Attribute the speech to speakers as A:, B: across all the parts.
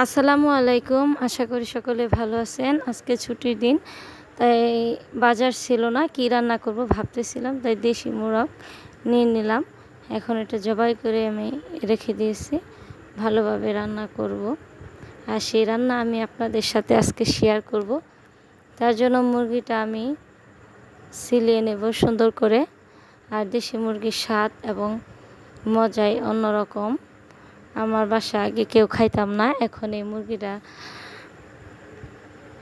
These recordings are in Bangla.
A: আসসালামু আলাইকুম। আশা করি সকলে ভালো আছেন। আজকে ছুটির দিন, তাই বাজার ছিল না, কি রান্না করব ভাবতেছিলাম, তাই দেশি মোরগ নিয়ে নিলাম। এখন এটা জবাই করে আমি রেখে দিয়েছি, ভালোভাবে রান্না করব। আর সেই রান্না আমি আপনাদের সাথে আজকে শেয়ার করব। তার জন্য মুরগিটা আমি সিলিয়ে নেব সুন্দর করে। আর দেশি মুরগির স্বাদ এবং মজাই অন্যরকম। আমার বাসায় আগে কেউ খাইতাম না, এখন এই মুরগিটা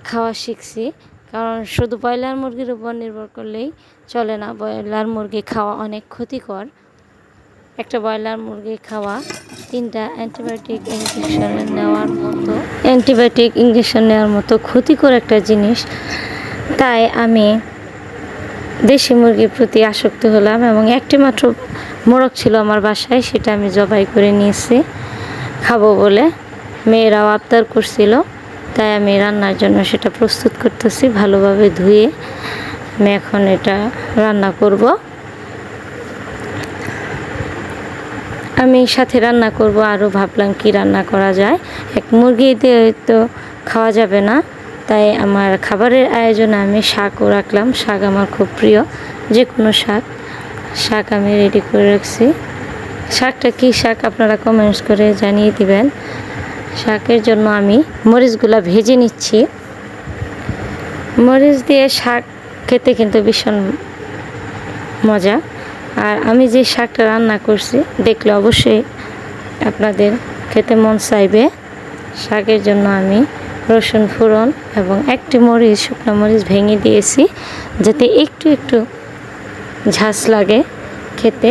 A: খাওয়া শিখছি। কারণ শুধু ব্রয়লার মুরগির উপর নির্ভর করলেই চলে না, ব্রয়লার মুরগি খাওয়া অনেক ক্ষতিকর। একটা ব্রয়লার মুরগি খাওয়া 3টা অ্যান্টিবায়োটিক ইঞ্জেকশন নেওয়ার মতো ক্ষতিকর একটা জিনিস। তাই আমি দেশি মুরগির প্রতি আসক্ত হলাম এবং একটি মাত্র মোরগ ছিল আমার বাসায়, সেটা আমি জবাই করে নিয়েছি খাবো বলে। মেয়েরাও আবদার করছিল, তাই আমি রান্নার জন্য সেটা প্রস্তুত করতেছি। ভালোভাবে ধুয়ে আমি এখন এটা রান্না করব। আমি সাথে রান্না করব, আরও ভাবলাম কি রান্না করা যায়। এক মুরগি দিয়ে তো খাওয়া যাবে না, তাই আমার খাবারের আয়োজনে আমি শাকও রাখলাম। শাক আমার খুব প্রিয়, যে কোনো শাক আমি রেডি করে রাখছি। শাকটা কী শাক আপনারা কমেন্টস করে জানিয়ে দিবেন। শাকের জন্য আমি মরিচগুলা ভেজে নিচ্ছি। মরিচ দিয়ে শাক খেতে কিন্তু ভীষণ মজা। আর আমি যে শাকটা রান্না করছি দেখলে অবশ্যই আপনাদের খেতে মন চাইবে। শাকের জন্য আমি রসুন ফোড়ন এবং একটি শুকনো মরিচ ভেঙে দিয়েছি, যাতে একটু একটু ঝাঁজ লাগে খেতে।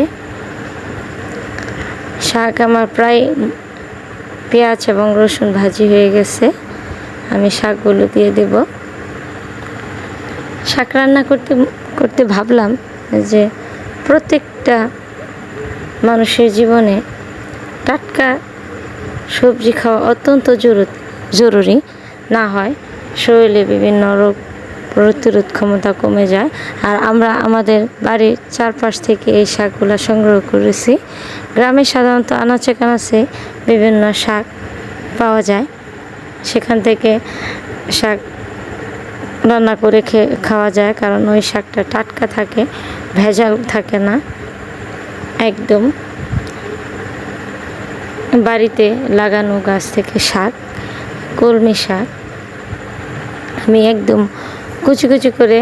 A: শাক আমার প্রায় পেঁয়াজ এবং রসুন ভাজি হয়ে গেছে, আমি শাকগুলো দিয়ে দেব। শাক রান্না করতে করতে ভাবলাম যে প্রত্যেকটা মানুষের জীবনে টাটকা সবজি খাওয়া অত্যন্ত জরুরি। না হয় শরীরে বিভিন্ন রোগ প্রতিরোধ ক্ষমতা কমে যায়। আর আমরা আমাদের বাড়ির চারপাশ থেকে এই শাকগুলো সংগ্রহ করেছি। গ্রামে সাধারণত আনাচে কানাচে বিভিন্ন শাক পাওয়া যায়, সেখান থেকে শাক রান্না করে খাওয়া যায়। কারণ ওই শাকটা টাটকা থাকে, ভেজাল থাকে না, একদম বাড়িতে লাগানো গাছ থেকে শাক, কলমি শাক আমি একদম কুচি কুচি করে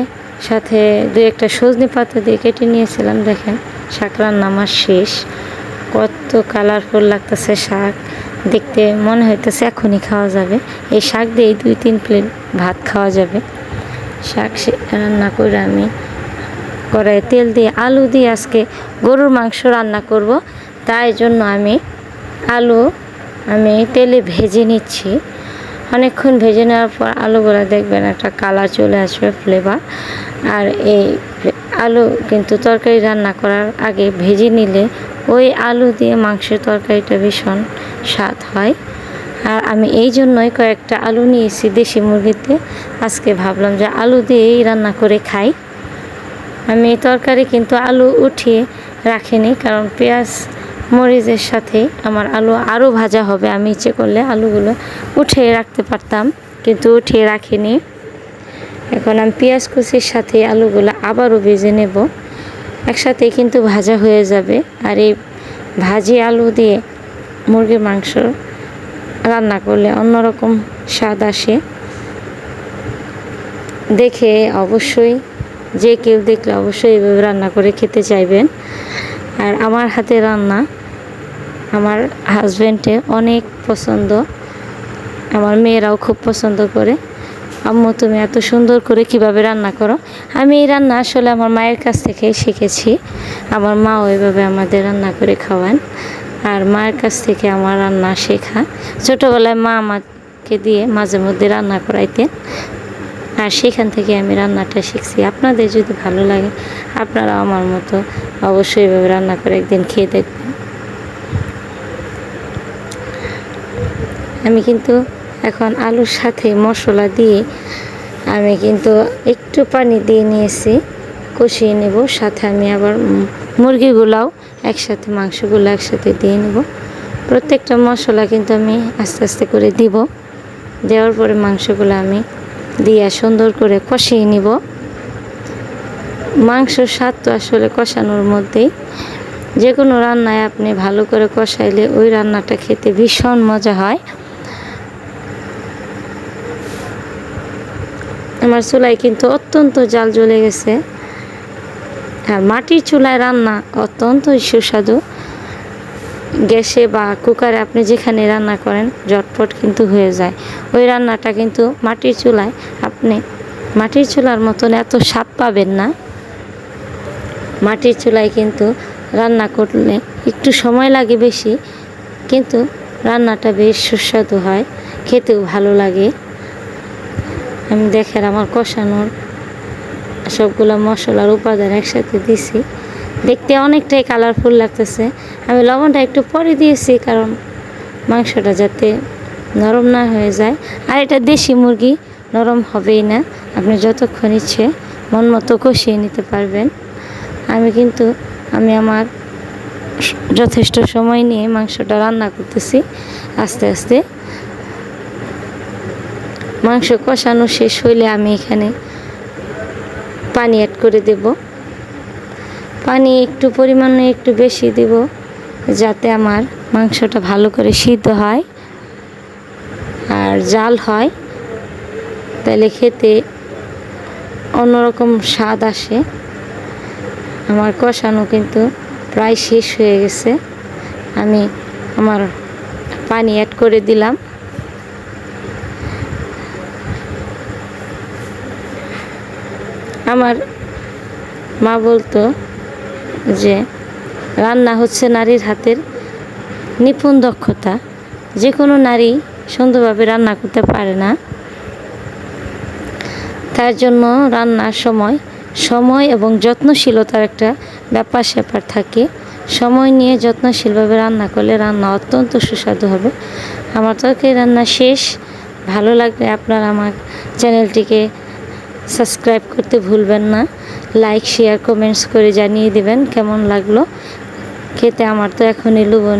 A: সাথে 2-1টা সজনে পাতা দিয়ে কেটে নিয়েছিলাম। দেখেন শাক রান্না আমার শেষ। কত কালারফুল লাগতেছে শাক দেখতে, মনে হইতেছে এখনই খাওয়া যাবে। এই শাক দিয়ে 2-3 প্লেট ভাত খাওয়া যাবে। শাক রান্না করে আমি কড়াইয়ে তেল দিয়ে আলু দিয়ে আজকে গরুর মাংস রান্না করব। তাই জন্য আলু তেলে ভেজে নিচ্ছি। অনেকক্ষণ ভেজে নেওয়ার পর আলুগুলো দেখবেন একটা কালার চলে আসবে, ফ্লেভার। আর এই আলু কিন্তু তরকারি রান্না করার আগে ভেজে নিলে ওই আলু দিয়ে মাংসের তরকারিটা ভীষণ স্বাদ হয়। আর আমি এই জন্যই কয়েকটা আলু নিয়েছি দেশি মুরগিতে। আজকে ভাবলাম যে আলু দিয়েই রান্না করে খাই। আমি তরকারি কিন্তু আলু উঠিয়ে রাখিনি, কারণ পেঁয়াজ মরিচের সাথে আমার আলু আরও ভাজা হবে। আমি ইচ্ছে করলে আলুগুলো উঠিয়ে রাখতে পারতাম, কিন্তু উঠিয়ে রাখিনি। এখন আমি পেঁয়াজ কুচির সাথে আলুগুলো আবারও ভেজে নেব, একসাথেই কিন্তু ভাজা হয়ে যাবে। আর এই ভাজি আলু দিয়ে মুরগির মাংস রান্না করলে অন্যরকম স্বাদ আসে। দেখে অবশ্যই যে কেউ দেখলে অবশ্যই এভাবে রান্না করে খেতে চাইবেন। আর আমার হাতে রান্না আমার হাজব্যান্ডের অনেক পছন্দ, আমার মেয়েরাও খুব পছন্দ করে। আম্মু তুমি এত সুন্দর করে কিভাবে রান্না করো? আমি এই রান্না আসলে আমার মায়ের কাছ থেকেই শিখেছি। আমার মাও এভাবে আমাদের রান্না করে খাওয়ান, আর মায়ের কাছ থেকে আমার রান্না শেখা। ছোটোবেলায় মা আমাকে দিয়ে মাঝে মধ্যে রান্না করাইতেন, আর সেখান থেকে আমি রান্নাটা শিখছি। আপনাদের যদি ভালো লাগে আপনারা আমার মতো অবশ্যই এভাবে রান্না করে একদিন খেয়ে দেখবেন। আমি কিন্তু এখন আলুর সাথে মশলা দিয়ে আমি কিন্তু একটু পানি দিয়ে নিয়েছি, কষিয়ে নেব। সাথে আমি আবার মুরগিগুলাও একসাথে, মাংসগুলো একসাথে দিয়ে নেব। প্রত্যেকটা মশলা কিন্তু আমি আস্তে আস্তে করে দিব। দেওয়ার পরে মাংসগুলো আমি দিয়ে সুন্দর করে কষিয়ে নিব। মাংসর স্বাদ তো আসলে কষানোর মধ্যেই। যে কোনো রান্নায় আপনি ভালো করে কষাইলে ওই রান্নাটা খেতে ভীষণ মজা হয়। আমার চুলায় কিন্তু অত্যন্ত জাল জ্বলে গেছে। আর মাটির চুলায় রান্না অত্যন্তই সুস্বাদু। গ্যাসে বা কুকারে আপনি যেখানে রান্না করেন ঝটপট কিন্তু হয়ে যায়। ওই রান্নাটা কিন্তু মাটির চুলায় আপনি মাটির চুলার মতন এত স্বাদ পাবেন না। মাটির চুলায় কিন্তু রান্না করলে একটু সময় লাগে বেশি, কিন্তু রান্নাটা বেশ সুস্বাদু হয়, খেতেও ভালো লাগে। আমি দেখেন আমার কষানোর সবগুলো মশলার উপাদান একসাথে দিছি, দেখতে অনেকটাই কালারফুল লাগতেছে। আমি লবণটা একটু পরে দিয়েছি কারণ মাংসটা যাতে নরম না হয়ে যায়। আর এটা দেশি মুরগি, নরম হবেই না। আপনি যতক্ষণ ইচ্ছে মন মতো কষিয়ে নিতে পারবেন। আমি আমার যথেষ্ট সময় নিয়ে মাংসটা রান্না করতেছি আস্তে আস্তে। মাংস কষানো শেষ হইলে আমি এখানে পানি অ্যাড করে দেব। পানি একটু পরিমাণে একটু বেশি দেব যাতে আমার মাংসটা ভালো করে সিদ্ধ হয় আর জাল হয়, তাহলে খেতে অন্যরকম স্বাদ আসে। আমার কষানো কিন্তু প্রায় শেষ হয়ে গেছে। আমি আমার পানি অ্যাড করে দিলাম। আমার মা বলতো যে রান্না হচ্ছে নারীর হাতের নিপুণ দক্ষতা। যে কোনো নারী সুন্দরভাবে রান্না করতে পারে না। তার জন্য রান্নার সময় এবং যত্নশীলতার একটা ব্যাপার স্যাপার থাকে। সময় নিয়ে যত্নশীলভাবে রান্না করলে রান্না অত্যন্ত সুস্বাদু হবে। আমার তরকারি রান্না শেষ। ভালো লাগলে আপনারা আমার চ্যানেলটিকে সাবস্ক্রাইব করতে ভুলবেন না। লাইক, শেয়ার, কমেন্টস করে জানিয়ে দিবেন কেমন লাগলো খেতে। আমার তো এখনই লবণ